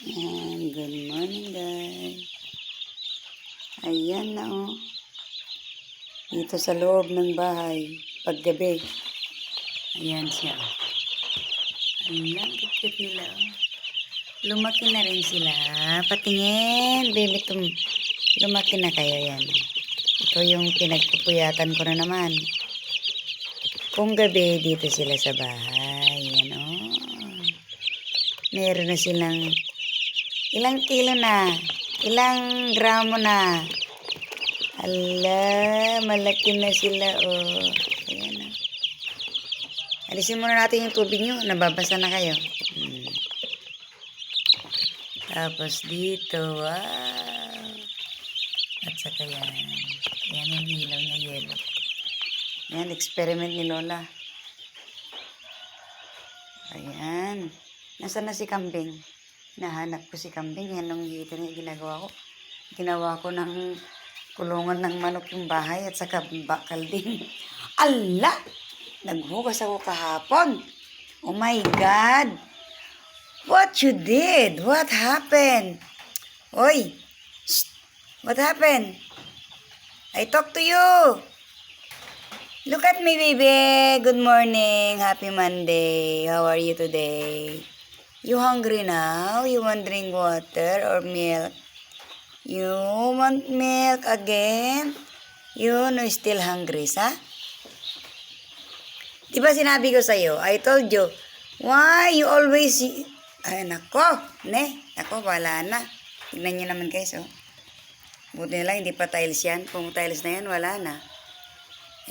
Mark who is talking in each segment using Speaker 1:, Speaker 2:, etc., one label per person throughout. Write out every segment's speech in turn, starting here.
Speaker 1: Ayan, good morning guys. Ayan na oh. Dito sa loob ng bahay, paggabi. Ayan siya. Ayan, cute nila oh. Lumaki na rin sila. Patingin, baby, lumaki na kayo yan. Ito yung pinagpupuyatan ko na naman. Kung gabi, dito sila sa bahay. Ayan oh. Meron na silang ilang kilo na? Ilang gramo na? Ala, malaki na sila, oh. Ayan, oh. Alisin muna natin yung tubig nyo. Nababasa na kayo. Tapos dito, wow. At saka yan. Yan yung ilaw na yelo. Yan, experiment ni Lola. Ayan. Nasaan na si Kambing? Nahanap ko si Kambing. Yan ang ginagawa ko. Ginawa ko ng kulungan ng manok yung bahay at saka bakal din. Ala! Naghugas ako kahapon. Oh my God! What you did? What happened? Oy! Shh! What happened? I talk to you! Look at me, baby! Good morning! Happy Monday! How are you today? You hungry now? You want drink water or milk? You want milk again? You no still hungry, sa? Diba sinabi ko sa'yo? I told you, why you always... Ay, nako, ne? Nako, wala na. Tignan nyo naman guys, oh. Buti na lang, hindi pa tiles yan. Kung tiles na yan, wala na.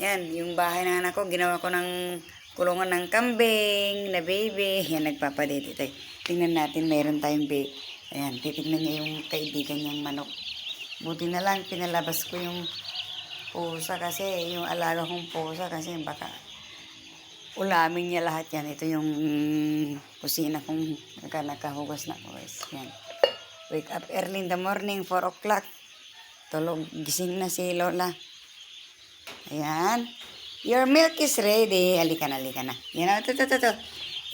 Speaker 1: Yan, yung bahay ng anak ko, ginawa ko ng kulungan ng kambing, na baby. Yan, nagpapadate tayo. Tingnan natin, mayroon tayong baby. Ayan, titignan niya yung kaibigan niyang manok. Buti na lang, pinalabas ko yung pusa kasi, yung alaga kong pusa kasi baka ulamin niya lahat yan. Ito yung kusina kong nakahugas na ko guys. Yan. Wake up early in the morning, 4 o'clock. Tulog, gising na si Lola. Ayan. Your milk is ready. Alika na, alika na. Yan, ito.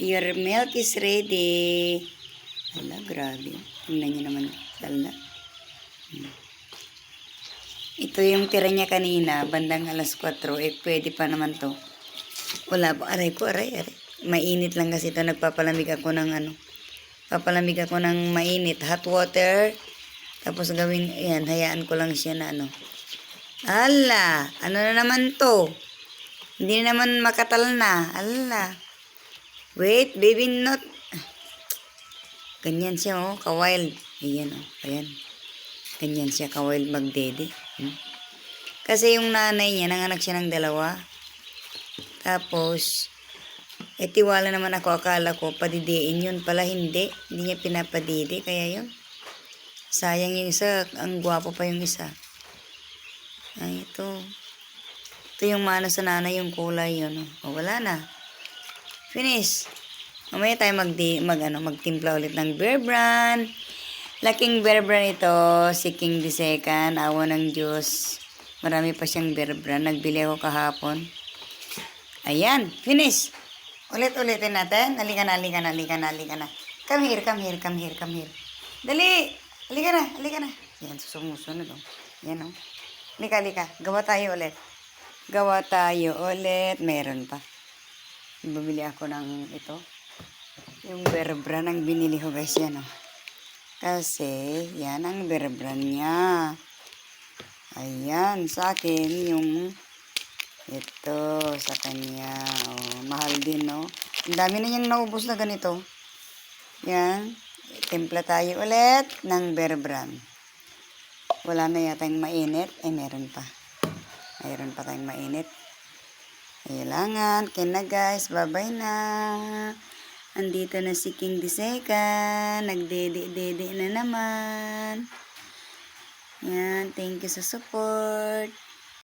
Speaker 1: Your milk is ready. Ala, grabe. Tingnan nyo naman. Ala. Ito yung tira niya kanina, bandang alas 4. Pwede pa naman to. Wala pa. Aray ko, aray. Mainit lang kasi ito. Nagpapalamig ako ng papalamig ako ng mainit. Hot water. Tapos gawin, ayan, hayaan ko lang siya na Ala, ano na naman to? Hindi na naman makatal na. Ala. Wait, baby not. Ganyan siya, oh, ka-wild. Ayan, oh, ayan. Ganyan siya, ka-wild magdede. Kasi yung nanay niya, nanganak siya ng 2. Tapos, tiwala naman ako, akala ko, padidiin yun. Pala hindi. Hindi niya pinapadidi, kaya yun. Sayang yung isa, ang gwapo pa yung isa. Ay, ito. Ito yung mana sa nanay, yung kulay yun. O, wala na. Finish. Mamaya tayo magtimpla ulit ng Bear Brand. Laking Bear Brand ito. Si King II. Awa ng Diyos. Marami pa siyang Bear Brand. Nagbili ako kahapon. Ayan. Finish. Ulit-ulitin natin. Halika na. Come here. Dali. Halika na. Yan, sumusunod. Oh. Yan, oh. Halika. Gawa tayo ulit. Meron pa. Bumili ako ng ito. Yung Bear Brand ang binili ko guys. Yan, oh. Kasi, yan ang Bear Brand niya. Ayan, sa akin yung ito sa kanya. Oh, mahal din, no? Ang dami na niyang naubos na ganito. Yan. Timpla tayo ulit ng Bear Brand. Wala na yata yung mainit. Ay, meron pa. Mayroon pa tayong mainit. Kailangan. Kaya guys, bye-bye na. Andito na si King II. Nagdede na naman. Yan, thank you sa support.